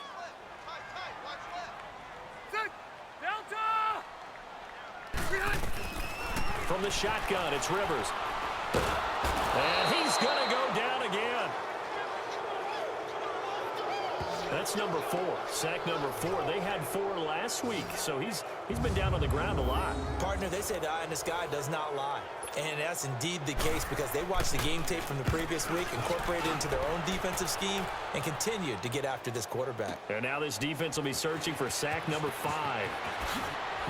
From the shotgun, it's Rivers. And he's going to go down again. That's number 4, sack number 4. They had 4 last week, so he's been down on the ground a lot. Partner, they say the eye in the sky does not lie. And that's indeed the case because they watched the game tape from the previous week, incorporated it into their own defensive scheme, and continued to get after this quarterback. And now this defense will be searching for sack number 5.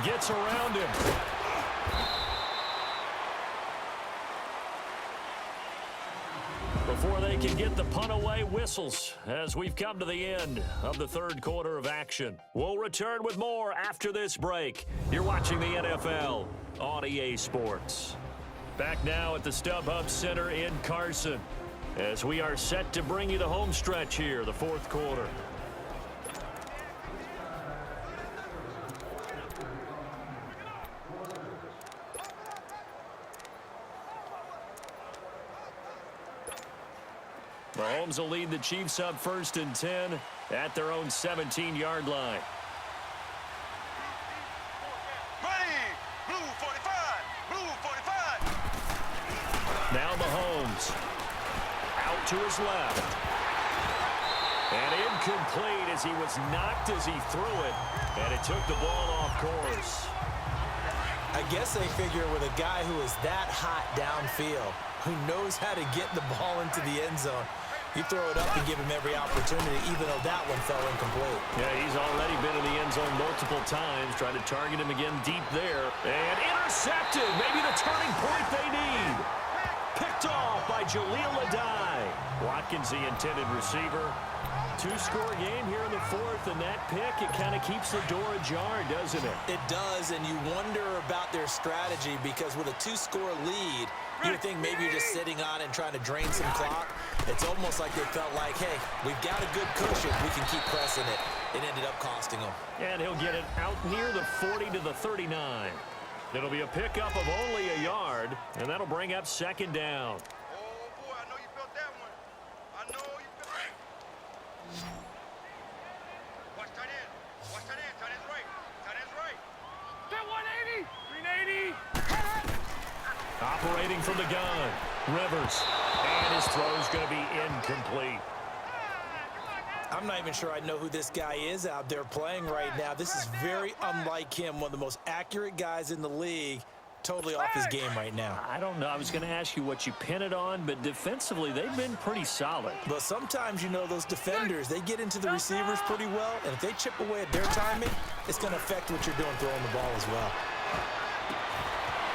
Gets around him. before they can get the punt away whistles as we've come to the end of the third quarter of action. We'll return with more after this break. You're watching the NFL on EA Sports. Back now at the StubHub Center in Carson as we are set to bring you the home stretch here, the fourth quarter. Mahomes will lead the Chiefs up 1st and 10 at their own 17-yard line. Ready. Blue 45. Blue 45. Now Mahomes out to his left. And incomplete as he was knocked as he threw it. And it took the ball off course. I guess they figure with a guy who is that hot downfield, who knows how to get the ball into the end zone, you throw it up and give him every opportunity, even though that one fell incomplete. Yeah, he's already been in the end zone multiple times, trying to target him again deep there. And intercepted, maybe the turning point they need. Picked off by Jaleel Adai. Watkins, the intended receiver. Two-score game here in the fourth, and that pick, it kind of keeps the door ajar, doesn't it? It does, and you wonder about their strategy because with a two-score lead, you would think maybe you're just sitting on it and trying to drain some clock. It's almost like they felt like, hey, we've got a good cushion. We can keep pressing it. It ended up costing them. And he'll get it out near the 40 to the 39. It'll be a pickup of only a yard, and that'll bring up 2nd down. Oh, boy, I know you felt that one. I know you felt it. Watch tight end. Watch tight end. Tight end's right. Tight end's right. That 180. 380. Operating from the gun, Rivers. And his throw's going to be incomplete. I'm not even sure I know who this guy is out there playing right now. This is very unlike him, one of the most accurate guys in the league. Totally off his game right now. I don't know. I was going to ask you what you pin it on, but defensively, they've been pretty solid. But sometimes, you know, those defenders, they get into the receivers pretty well, and if they chip away at their timing, it's going to affect what you're doing throwing the ball as well.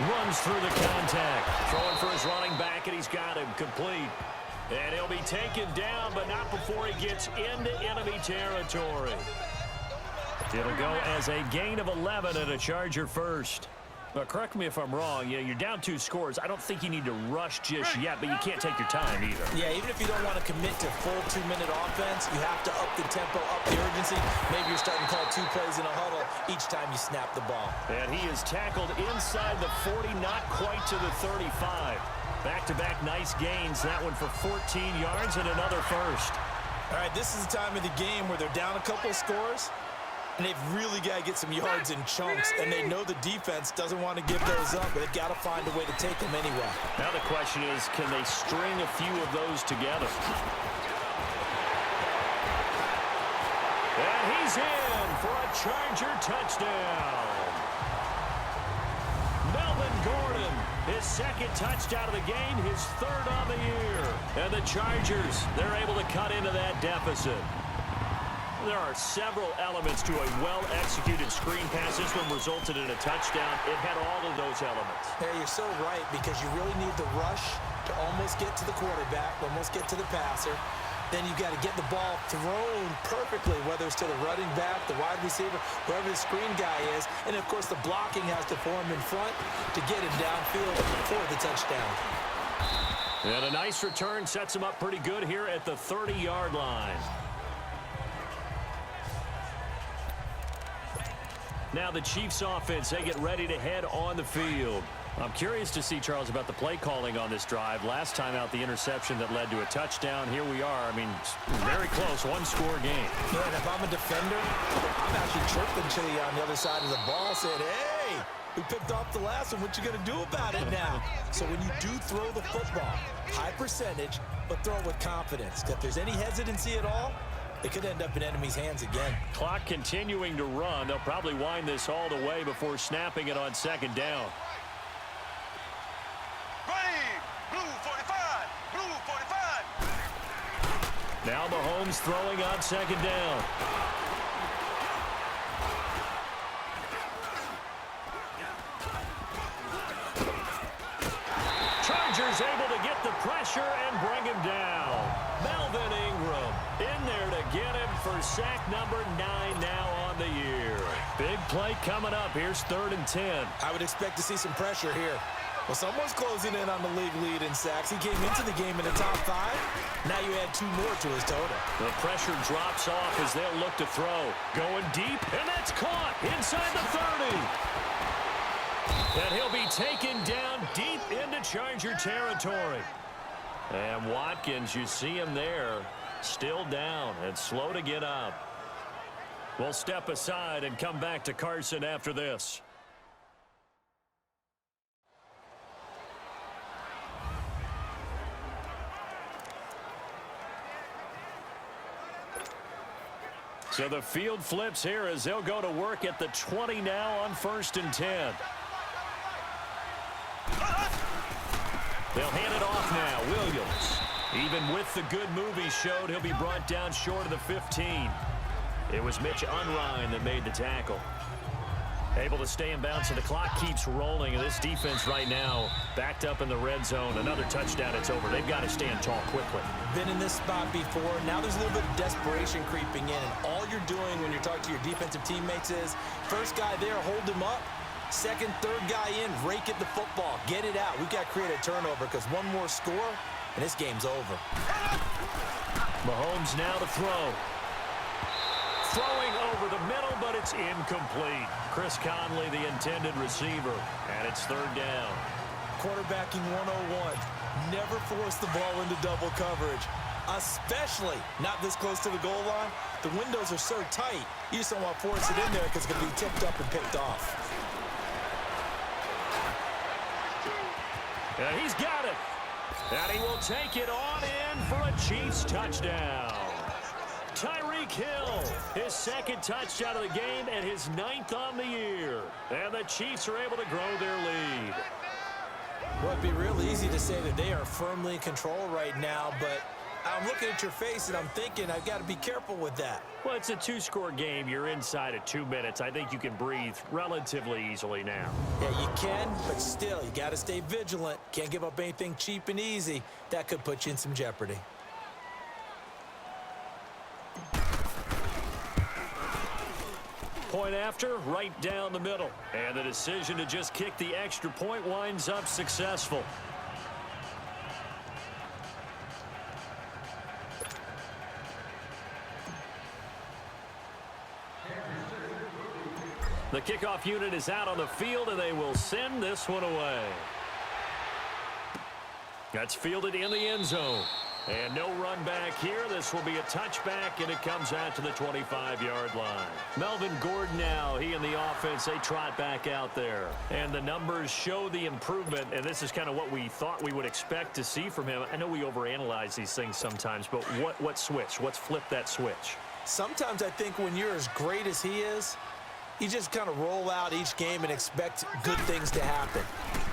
Runs through the contact. Throwing for his running back, and he's got him complete. And he'll be taken down, but not before he gets into enemy territory. It'll go as a gain of 11 and a Charger first. Now, correct me if I'm wrong. You're down 2 scores. I don't think you need to rush just yet, but you can't take your time either. Yeah, even if you don't want to commit to full 2-minute offense, you have to up the tempo, up the urgency. Maybe you're starting to call 2 plays in a huddle each time you snap the ball. And he is tackled inside the 40, not quite to the 35. Back-to-back nice gains. That one for 14 yards and another first. All right, this is the time of the game where they're down a couple scores, and they've really got to get some yards in chunks, and they know the defense doesn't want to give those up, but they've got to find a way to take them anyway. Now the question is, can they string a few of those together? And he's in for a Charger touchdown. Melvin Gordon, his 2nd touchdown of the game, his 3rd on the year. And the Chargers, they're able to cut into that deficit. There are several elements to a well-executed screen pass. This one resulted in a touchdown. It had all of those elements. Yeah, you're so right, because you really need the rush to almost get to the quarterback, almost get to the passer. Then you've got to get the ball thrown perfectly, whether it's to the running back, the wide receiver, whoever the screen guy is. And, of course, the blocking has to form in front to get him downfield for the touchdown. And a nice return sets him up pretty good here at the 30-yard line. Now the Chiefs offense, they get ready to head on the field. I'm curious to see, Charles, about the play calling on this drive. Last time out, the interception that led to a touchdown. Here we are. I mean, very close, 1-score game. Yeah, and if I'm a defender, I'm actually chirping to you on the other side of the ball, saying, hey, we picked off the last one. What you going to do about it now? So when you do throw the football, high percentage, but throw it with confidence. If there's any hesitancy at all, it could end up in enemy's hands again. Clock continuing to run. They'll probably wind this all the way before snapping it on 2nd down. Ready. Blue 45. Blue 45. Now Mahomes throwing on 2nd down. Chargers able to get the pressure pressure and bring him down. Melvin Ingram in there to get him for sack number 9 now on the year. Big play coming up. Here's 3rd and 10. I would expect to see some pressure here. Well, someone's closing in on the league lead in sacks. He came into the game in the top 5. Now you add 2 more to his total. The pressure drops off as they'll look to throw. Going deep, and that's caught inside the 30. And he'll be taken down deep into Charger territory. And Watkins, you see him there, still down and slow to get up. We'll step aside and come back to Carson after this. So the field flips here as they'll go to work at the 20 now on 1st and 10. They'll hand it off now. Williams. Even with the good move he showed, he'll be brought down short of the 15. It was Mitch Unrein that made the tackle. Able to stay in bounds, and the clock keeps rolling. And this defense right now backed up in the red zone. Another touchdown, it's over. They've got to stand tall quickly. Been in this spot before. Now there's a little bit of desperation creeping in. And all you're doing when you're talking to your defensive teammates is, first guy there, hold him up. Second, third guy in, rake at the football. Get it out. We've got to create a turnover because one more score, and this game's over. Mahomes now to throw. Throwing over the middle, but it's incomplete. Chris Conley, the intended receiver, and it's 3rd down. Quarterbacking 101. Never force the ball into double coverage, especially not this close to the goal line. The windows are so tight, you just don't want to force it in there because it's going to be tipped up and picked off. And he's got it. And he will take it on in for a Chiefs touchdown. Tyreek Hill, his 2nd touchdown of the game and his 9th on the year. And the Chiefs are able to grow their lead. Well, it'd be real easy to say that they are firmly in control right now, but I'm looking at your face and I'm thinking I've got to be careful with that. Well, it's a 2-score game. You're inside of 2 minutes. I think you can breathe relatively easily now. Yeah, you can, but still, you got to stay vigilant. Can't give up anything cheap and easy. That could put you in some jeopardy. Point after, right down the middle. And the decision to just kick the extra point winds up successful. The kickoff unit is out on the field, and they will send this one away. That's fielded in the end zone. And no run back here. This will be a touchback, and it comes out to the 25-yard line. Melvin Gordon now, he and the offense, they trot back out there. And the numbers show the improvement, and this is kind of what we thought we would expect to see from him. I know we overanalyze these things sometimes, but what switch? What's flipped that switch? Sometimes I think when you're as great as he is, you just kind of roll out each game and expect good things to happen.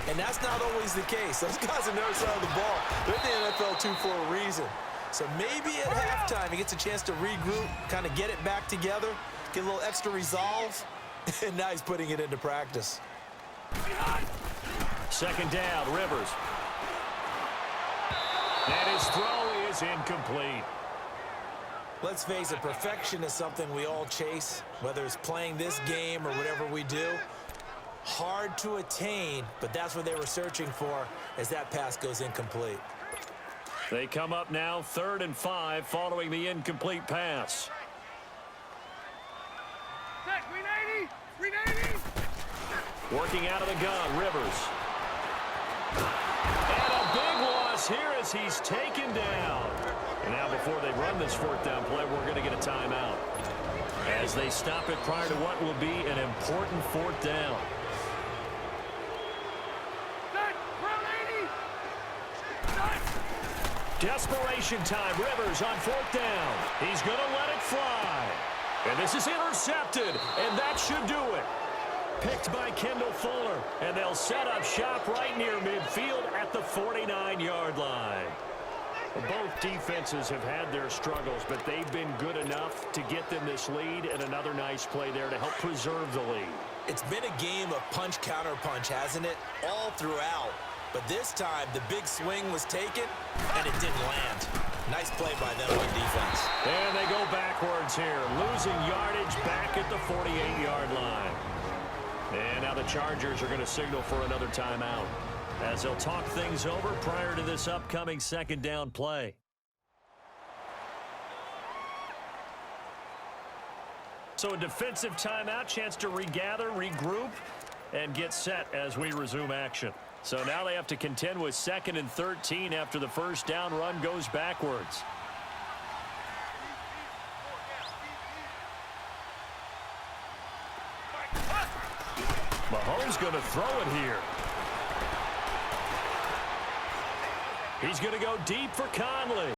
And that's not always the case. Those guys have never side of the ball. They're in the NFL too for a reason. So maybe at halftime he gets a chance to regroup, kind of get it back together, get a little extra resolve, and now he's putting it into practice. 2nd down, Rivers. And his throw is incomplete. Let's face it, perfection is something we all chase, whether it's playing this game or whatever we do. Hard to attain, but that's what they were searching for as that pass goes incomplete. They come up now 3rd and 5 following the incomplete pass. 380! 380! Working out of the gun, Rivers. And a big loss here as he's taken down. And now before they run this 4th down play, we're going to get a timeout as they stop it prior to what will be an important 4th down. Desperation time. Rivers on 4th down. He's going to let it fly. And this is intercepted, and that should do it. Picked by Kendall Fuller, and they'll set up shop right near midfield at the 49-yard line. Both defenses have had their struggles, but they've been good enough to get them this lead, and another nice play there to help preserve the lead. It's been a game of punch-counter-punch, hasn't it? All throughout. But this time, the big swing was taken, and it didn't land. Nice play by them on defense. And they go backwards here, losing yardage back at the 48-yard line. And now the Chargers are going to signal for another timeout, as they'll talk things over prior to this upcoming second down play. So a defensive timeout, chance to regather, regroup, and get set as we resume action. So now they have to contend with 2nd and 13 after the first down run goes backwards. Mahomes going to throw it here. He's going to go deep for contact.